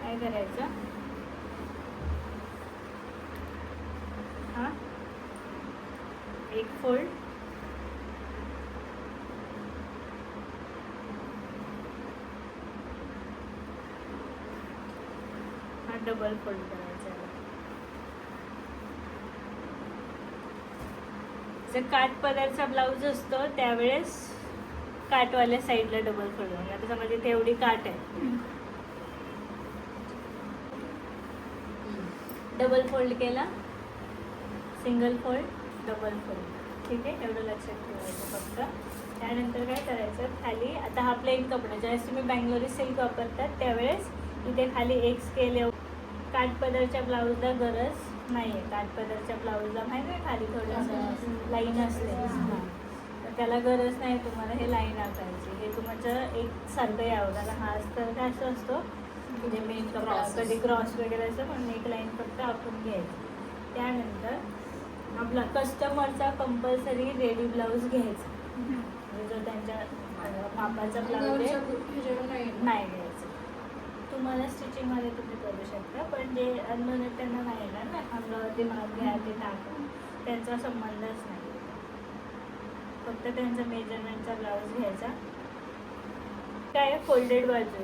काय करायचं, हा एक फोल्ड, हा डबल फोल्ड करायचा. जर काठ पदरचा ब्लाऊज असतो त्यावेळेस काठवाल्या साईडला डबल फोल्ड. आता समजा इथे एवढी काठ आहे, डबल फोल्ड केला, सिंगल फोल्ड, डबल फोल्ड. ठीक आहे, एवढं लक्षात ठेवायचं फक्त. त्यानंतर काय करायचं, खाली आता हा प्लेन कपडा, ज्यावेळेस तुम्ही बँगलोरी सिल्क वापरतात त्यावेळेस इथे खाली एक स्केल. काठपदरच्या ब्लाऊजला गरज नाही आहे. काठपदरच्या ब्लाऊजला माहिती आहे खाली थोडंसं लाईन असते, तर त्याला गरज नाही तुम्हाला हे लाईन आकायची. हे तुमचं एक सारखं यावं. कारण हा अस्तर काय असं असतो की जे मेन कपडा कधी क्रॉस वगैरे असं, म्हणून एक लाईन फक्त आखून घ्यायची. त्यानंतर आपला कस्टमरचा कंपल्सरी रेडी ब्लाऊज घ्यायचा. म्हणजे जो त्यांच्या मापाचा ब्लाऊज आहे नाही घ्यायचा. तुम्हाला स्टिचिंगमध्ये तुम्ही करू शकता, पण जे अननोन त्यांना नाही येणार ना, अंगावरती माप घ्या ते टाकून, त्यांचा संबंधच नाही. फक्त त्यांचा मेजरमेंटचा ब्लाऊज घ्यायचा. काय फोल्डेड बाजू,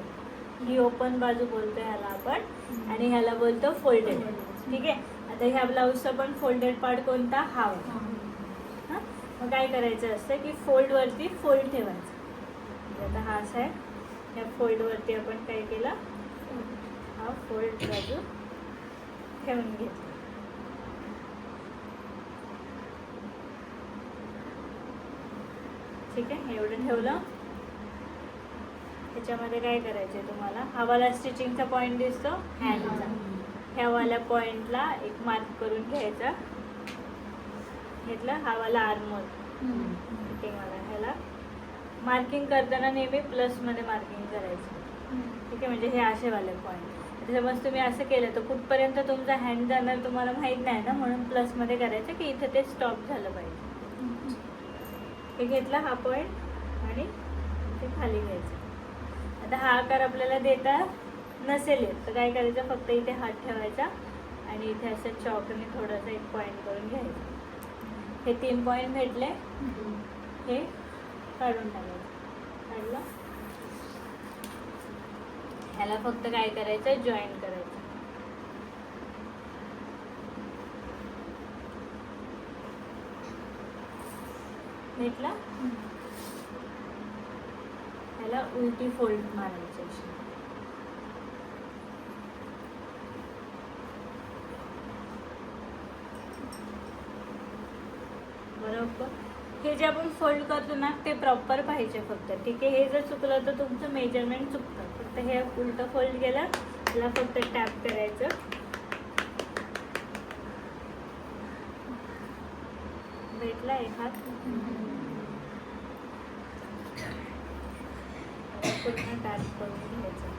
ही ओपन बाजू बोलतो ह्याला आपण, आणि ह्याला बोलतो फोल्डेड. ठीक आहे, आता ह्या ब्लाऊजचा पण फोल्डेड पार्ट कोणता, हा होता. हां, मग काय करायचं असतं की फोल्डवरती फोल्ड ठेवायचा. आता हा असा आहे, ह्या फोल्डवरती आपण काय केलं, हा फोल्ड बाजू ठेवून घेतला. ठीक आहे, एवढं ठेवलं. त्याच्यामध्ये काय करायचं आहे तुम्हाला, हवाला स्टिचिंगचा पॉईंट दिसतो हँडचा, ह्यावाल्या पॉईंटला एक मार्क करून घ्यायचा. घेतलं, हवाला आर्मोल फिटिंगवाला, ह्याला मार्किंग करताना नेहमी प्लसमध्ये मार्किंग करायचं. ठीक आहे, म्हणजे हे असेवाले पॉईंट. समज तुम्ही असं केलं तर कुठपर्यंत तुमचा हँड जाणार तुम्हाला माहीत नाही ना, म्हणून प्लसमध्ये करायचं की इथं ते स्टॉप झालं पाहिजे. हे घेतला हा पॉईंट आणि ते खाली घ्यायचं. आता हा आकार आपल्याला देता नसेल येत तर काय करायचं, फक्त इथे हात ठेवायचा आणि इथे असं चॉकने थोडंसं एक पॉईंट करून घ्यायचं. हे 3 पॉईंट भेटले, हे काढून टाकायचं. काढलं, ह्याला फक्त काय करायचं, जॉईन करायचं. भेटला, ह्याला उलटी फोल्ड मारायची अशी. बरोबर, हे जे आपण फोल्ड करतो ना ते प्रॉपर पाहिजे फक्त. ठीक आहे, हे जर चुकलं तर तुमचं मेजरमेंट चुकतं. फक्त हे उलटं फोल्ड केलं, त्याला फक्त टॅप करायचं. भेटला एक हात, पूर्ण टॅप करून घ्यायचं.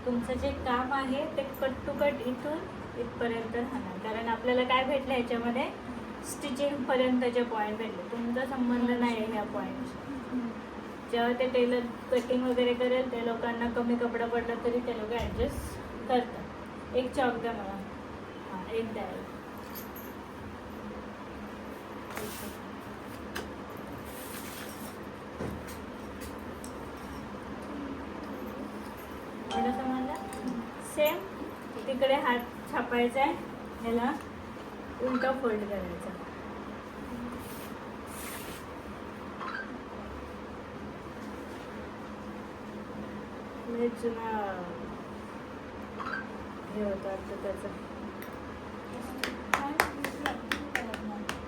तुमचं जे काम आहे ते कट टू कट इथून इथपर्यंत राहणार. कारण आपल्याला काय भेटलं ह्याच्यामध्ये, स्टिचिंगपर्यंतचे पॉईंट भेटले. तुमचा संबंध नाही आहे ह्या पॉईंटशी. जेव्हा ते टेलर कटिंग वगैरे करेल त्या लोकांना कमी कपडा पडला तरी ते लोक ॲडजस्ट करतात. एक चॉक द्या मला, हां एक द्या. एवढं समजलं. सेम तिकडे हात छापायचा आहे, ह्याला उलटा फोल्ड करायचा. जुना हे होतं त्याचं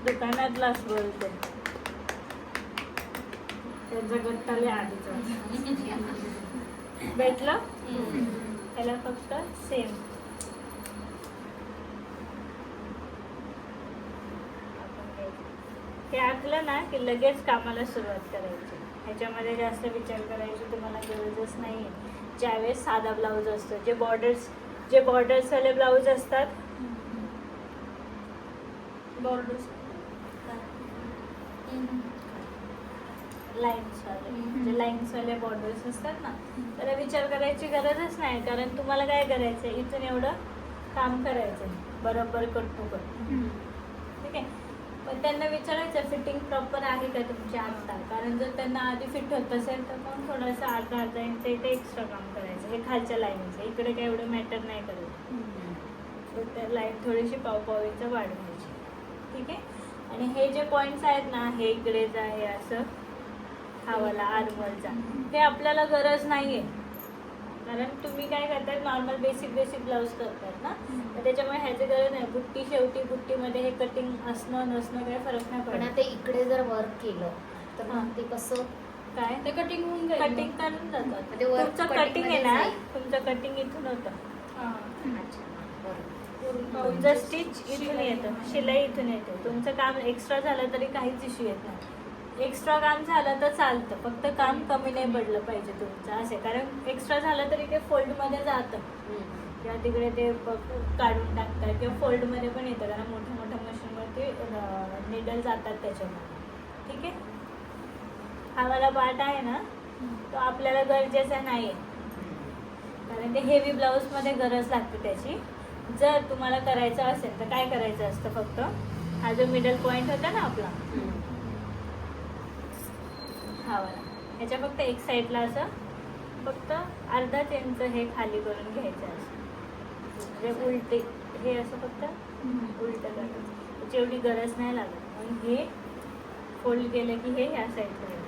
दुकानातलाच बोलते, त्यांचा गट्टाले आधीचा भेटलं. त्याला फक्त सेम हे आखलं ना की लगेच कामाला सुरुवात करायची. ह्याच्यामध्ये जास्त विचार करायची तुम्हाला गरजच नाही आहे. ज्यावेळेस साधा ब्लाऊज असतो, जे बॉर्डर्स जे बॉर्डर्सवाले ब्लाऊज असतात, बॉर्डर्स लाईन्सवाले, जे लाईन्सवाले बॉर्डर्स असतात ना, त्याला विचार करायची गरजच नाही. कारण तुम्हाला काय करायचं आहे, इथून एवढं काम करायचं आहे बरोबर कट टू कट. ठीक आहे. पण त्यांना विचारायचं फिटिंग प्रॉपर आहे का तुमची आत्ता. कारण जर त्यांना आधी फिट होत असेल तर मग थोडंसं अर्धा इंच इथे एक्स्ट्रा काम करायचं. हे खालच्या लाईनचं, इकडे काय एवढं मॅटर नाही करत. तर त्या लाईन थोडीशी पाव इंच वाढवायची. ठीक आहे. आणि हे जे पॉईंट्स आहेत ना, हे इकडेच आहे असं हावाला आर्मलचा, हे आपल्याला गरज नाही आहे. कारण तुम्ही काय करताय, नॉर्मल बेसिक ब्लाऊज करतात ना, तर त्याच्यामुळे ह्याची गरज नाही. बुट्टी शेवटी बुट्टीमध्ये हे कटिंग असणं नसणं काही फरक नाही पण पडत. आता इकडे जर वर्क केलं तर मग ते कसं काय ते कटिंग होऊन जाईल. कटिंग करून जातात. म्हणजे work तुमचं cutting कटिंग आहे मध्ये ना, जाईल. तुमचं कटिंग इथून होतं, अच्छा बरोबर. तुमचं स्टिच इथून येतं, शिलाई इथून येते. तुमचं काम एक्स्ट्रा झालं तरी काहीच इश्यू येत नाही. एक्स्ट्रा काम झालं तर चालतं, फक्त काम कमी नाही पडलं पाहिजे तुमचं असे. कारण एक्स्ट्रा झालं तरी ते फोल्डमध्ये जातं किंवा तिकडे ते काढून टाकतात किंवा फोल्डमध्ये पण येतं. कारण मोठ्या मशीनवरती निडल जातात त्याच्यामध्ये. ठीक आहे. हा वाला पार्ट आहे ना, तो आपल्याला गरजेचा नाही आहे. कारण ते हेवी ब्लाऊजमध्ये गरज लागते त्याची. जर तुम्हाला करायचं असेल तर काय करायचं असतं, फक्त हा जो मिडल पॉईंट होता ना आपला, हा वाला, ह्याच्या फक्त एक साईडला असं फक्त अर्धाच इंच हे खाली करून घ्यायचं असं. म्हणजे उलटे हे असं फक्त उलटं करायचं, त्याची एवढी गरज नाही लागत. मग हे फोल्ड केलं की हे ह्या साईडला येणार.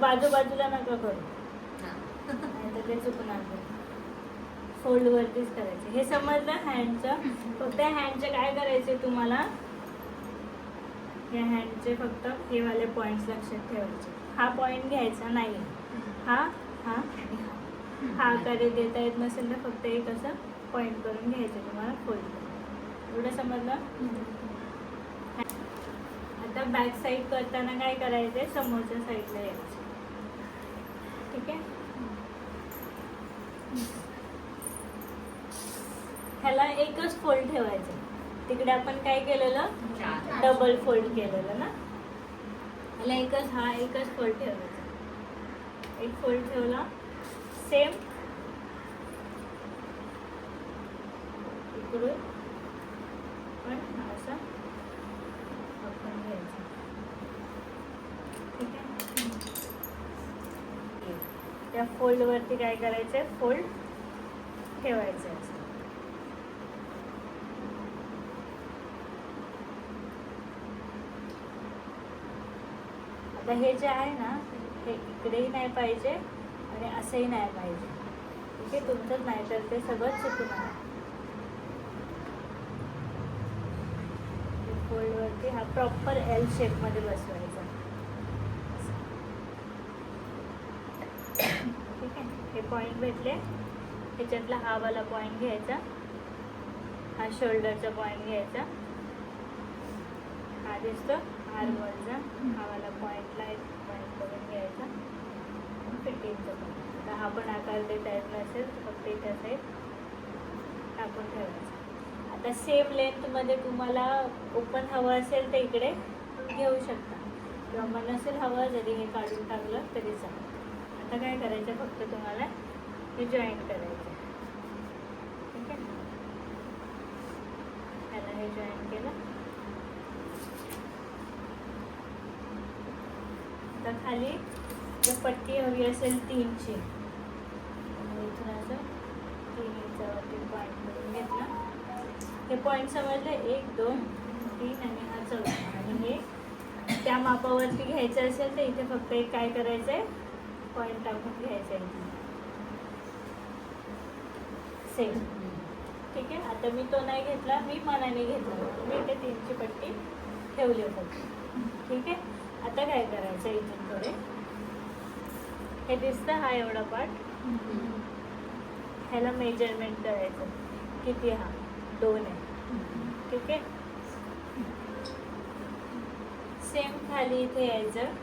बाजूला नका करू, नाही तर ते चुकणार. फोल्डवरतीच करायचं. हे समजलं हँडचं. फक्त हँडचे काय करायचे तुम्हाला, या हँडचे फक्त हे वाले पॉईंट्स लक्षात ठेवायचे. हा पॉईंट घ्यायचा नाही, हा हा हा आकार देता येत नसेल तर फक्त एक असं पॉईंट करून घ्यायचं तुम्हाला फोल्ड. एवढं समजलं. आता बॅक साईड करताना काय करायचंय, समोरच्या साईडला यायचं. ठीक आहे. ह्याला एकच फोल्ड ठेवायचं. तिकडे आपण काय केलेलं, डबल फोल्ड केलेलं ना, ह्याला एकच फोल्ड ठेवायचा. एक फोल्ड ठेवला, सेम इकडून पण असं आपण घ्यायचं. ठीक आहे. त्या फोल्डवरती काय करायचं, फोल्ड ठेवायचं असं. आता हे जे आहे ना, हे इकडेही नाही पाहिजे आणि असंही नाही पाहिजे. ठीक आहे. तुमचंच नाही तर ते सगळं चुकणार. फोल्डवरती हा प्रॉपर एल शेपमध्ये बसवायचा. ठीक आहे. हे पॉईंट भेटले, ह्याच्यातला हा वाला पॉईंट घ्यायचा, हा शोल्डरचा पॉईंट घ्यायचा, हा दिसतो आर्मवरचा, हा वाला पॉईंटला एक पॉईंट करून घ्यायचा. फिटिंगचा पॉईंट, आता हा पण आकार देता येत नसेल तर फक्त इथे साईड टाकून ठेवायचा. आता सेम लेंथमध्ये तुम्हाला ओपन हवं असेल तर इकडे घेऊ शकता, किंवा मग नसेल हवं जरी हे काढून टाकलं तरी चालेल. आता काय करायचं, फक्त तुम्हाला हे जॉईंट करायचं. ठीक आहे. ह्याला हे जॉईंट केलं. आता खाली जर पट्टी हवी असेल 3ची, इथून असं 3 इंचावरती पॉईंट करून घेतला. हे पॉईंट समजले, 1 2 3 आणि हा 4. आणि हे त्या मापावरती घ्यायचं असेल तर इथे फक्त एक काय करायचं आहे, पॉईंट टाकून घ्यायचं आहे इथे. सेम. ठीक आहे. आता मी तो नाही घेतला, मी मनाने घेतला. मी इथे 3ची पट्टी ठेवली फक्त. ठीक आहे. आता काय करायचं, इथून थोडे हे दिसतं हा एवढा पार्ट, ह्याला मेजरमेंट करायचं किती, हा 2 आहे. ठीक आहे. सेम खाली इथे यायचं,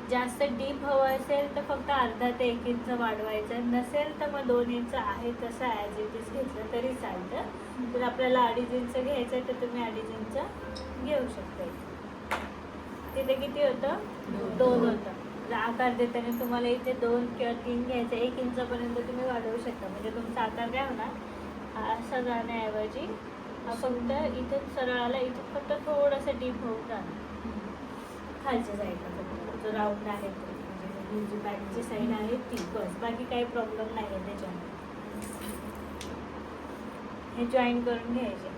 जास्त डीप हवं असेल तर फक्त अर्धा ते 1 इंच वाढवायचं, नसेल तर मग 2 इंच आहे तसं ॲज इट इज घेतलं तरी चालतं. जर आपल्याला 2.5 इंच घ्यायचं आहे तर तुम्ही 2.5 इंच घेऊ शकता. तिथे किती होतं? 2 होतं. जर आकार देताना तुम्हाला इथे 2 किंवा 3 घ्यायचं, 1 इंचापर्यंत तुम्ही वाढवू शकता. म्हणजे तुमचा आकार काय होणार, हा असा जाण्याऐवजी हा फक्त इथे सरळ आला, इथे फक्त थोडंसं डीप होऊन जाणार खालच्या साईडला. फक्त जो राऊंड आहे तो, म्हणजे ही जी बॅकची साईड आहे ती, बस. बाकी काही प्रॉब्लेम नाही आहे त्याच्यामध्ये. हे जॉईन करून घ्यायचे.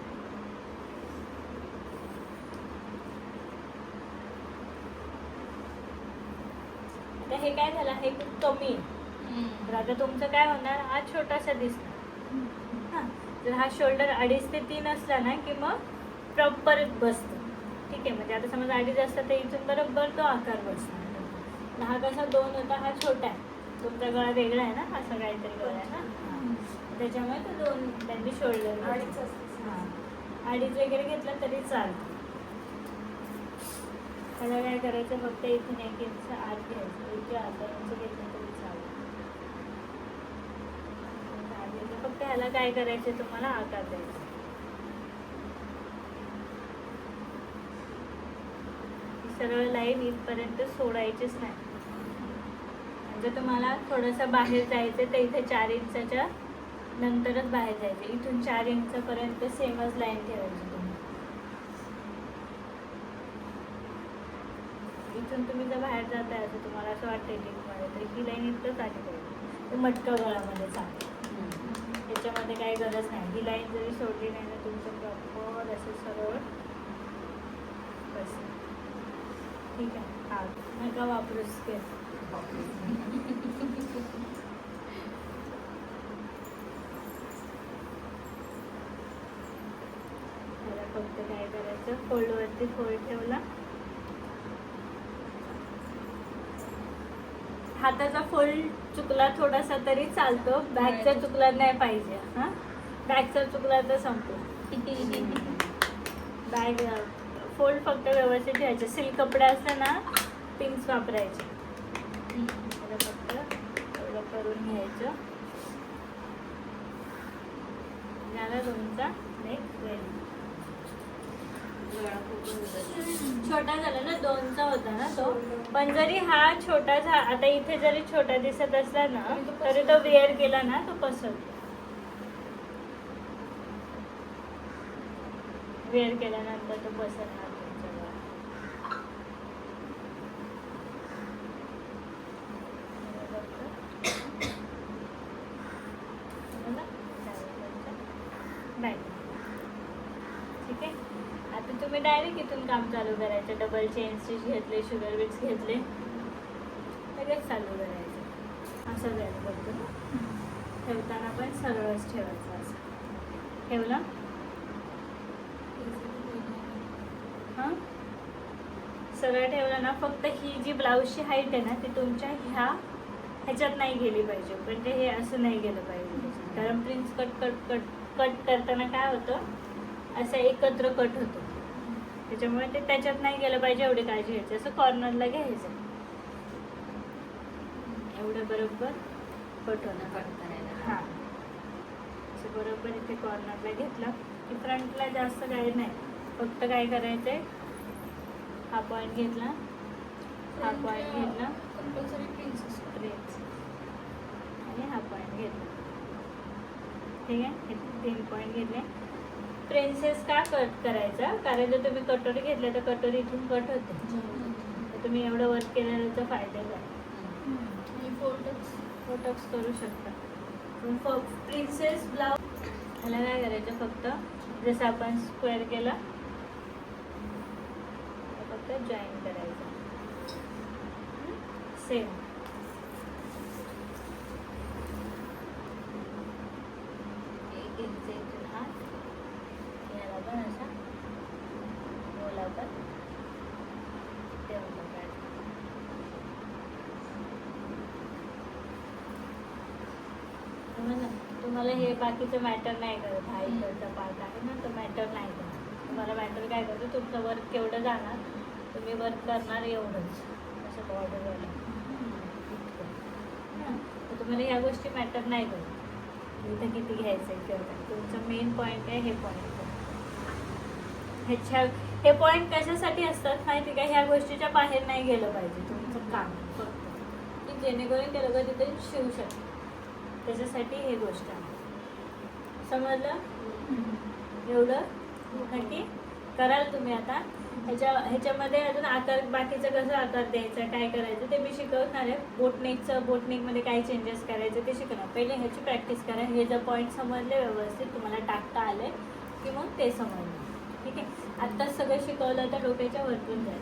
आता हे काय झालं, हे खूप कमी आहे. तर आता तुमचं काय होणार, हा छोटासा दिसणार. हां, जर हा शोल्डर 2.5 ते 3 असला ना की मग प्रॉपर बसतं. ठीक आहे, म्हणजे आता समज 2.5 असतं तर इथून बरोबर तो आकार बसणार. हा कसा 2 होता, हा छोटा आहे. तुमचा गळा वेगळा आहे ना, असा काहीतरी गळा आहे ना, त्याच्यामुळे तो 2 त्यांनी शोल्डर 2.5 वगैरे घेतला तरी चालतं. त्याला काय करायचं, फक्त इथून 1 इंच आत घ्यायचं, इथे अर्धा इंच घेतलं तरी चालतं. फक्त ह्याला काय करायचं, तुम्हाला आकार द्यायचा. सरळ लाईन इथपर्यंत सोडायचीच नाही. म्हणजे तुम्हाला थोडंसं बाहेर जायचं तर इथे 4 इंचाच्या नंतरच बाहेर जायचं. इथून 4 इंचापर्यंत सेमच लाईन ठेवायची तुम्ही. इथून तुम्ही जर बाहेर जाताय असं तुम्हाला असं वाटतंय डीपमध्ये, तर ही लाईन इथंच आली पाहिजे. मटका गळामध्ये चालेल, त्याच्यामध्ये काही गरज नाही. ही लाईन जरी सोडली नाही ना, तुमचं प्रॉपर असं सरळ बस. ठीक आहे. हा नका वापरू स्केल. त्याला फक्त काय करायचं, फोल्डवरती फोल्ड ठेवला. हाताचा फोल्ड चुकला थोडासा तरी चालतो, बॅकचा चुकला नाही पाहिजे. हां, बॅकचा चुकला तर संपला. बॅग फोल्ड फक्त व्यवस्थित ठेवायचे. सिल्क कपडे असले ना, पिन्स वापरायचे. फक्त एवढं करून घ्यायचं. झाला तुमचा नेक रेडी. छोटा झाला ना, 2चा होता ना तो. पण जरी हा छोटा आता इथे जरी छोटा दिसत असला ना, तरी तो वेअर केला ना तो पसरतो. वेअर केल्यानंतर तो पसरणार तुमच्यावर. ठीक आहे. आता तुम्ही डायरेक्ट इथून काम चालू करायचं. डबल चेन स्टिच घेतले, शुगर बीट्स घेतले, लगेच चालू करायचं. असं जायला बघतो ना, ठेवताना पण सरळच ठेवायचं. असं ठेवलं. हां, सरळ ठेवलं ना, फक्त ही जी ब्लाऊजची हाईट आहे ना, ती तुमच्या ह्याच्यात नाही गेली पाहिजे. म्हणजे हे असं नाही गेलं पाहिजे. कारण प्रिन्स कट करताना काय होतं, असं एकत्र कट होतो. त्याच्यामुळे ते त्याच्यात नाही गेलं पाहिजे, एवढी काळजी घ्यायची. असं कॉर्नरला घ्यायचं, एवढं बरोबर कट होणं कट करायला. हां, असं बरोबर इथे कॉर्नरला घेतलं की फ्रंटला जास्त काही नाही. फक्त काय करायचं आहे, हा पॉईंट घेतला, हा पॉईंट घेतला, प्रिन्स, आणि हा पॉईंट घेतला. ठीक आहे, हे 3 पॉईंट घेतले. प्रिन्सेस का कट करायचा, कारण जर तुम्ही कटोरी घेतलं तर कटोरी इथून कट होते. तर तुम्ही एवढं वर्क केल्याचा फायदा आहे. फोटक्स करू शकता. प्रिन्सेस ब्लाउज ह्याला काय करायचं, फक्त जसं आपण स्क्वेअर केला फक्त जॉईन करायचं. सेम याला पण असा बोलावतात तेव्हा तुम्हाला हे बाकीचं मॅटर नाही करत. हा इकडचा पार्ट आहे ना, तो मॅटर नाही करत. तुम्हाला मॅटर काय करतो, तुमचं वर्क केवढं जाणार, तुम्ही वर्क करणार एवढंच. असं असं बॉर्डरवाला. तर तुम्हाला ह्या गोष्टी मॅटर नाही करत इथं किती घ्यायचं आहे किंवा काय. तुमचं मेन पॉईंट आहे हे पॉईंट. हे पॉईंट कशासाठी असतात माहिती का, ह्या गोष्टीच्या बाहेर नाही गेलं पाहिजे तुमचं काम फक्त, की जेणेकरून ते लोक तिथे शिवू शकतात. त्याच्यासाठी हे गोष्ट आहे. समजलं एवढं नक्की कराल तुम्ही. आता ह्याच्यामध्ये अजून आकार बाकीचं कसं आकार द्यायचा काय करायचं ते मी शिकवणार आहे. बोटनेकमध्ये काय चेंजेस करायचे ते शिकवणार. पहिले ह्याची प्रॅक्टिस करा. हे जर पॉईंट समजले व्यवस्थित तुम्हाला टाकता आले की मग ते समजलं. ठीक आहे. आत्ताच सगळं शिकवलं तर डोक्याच्या वरतून जाईल.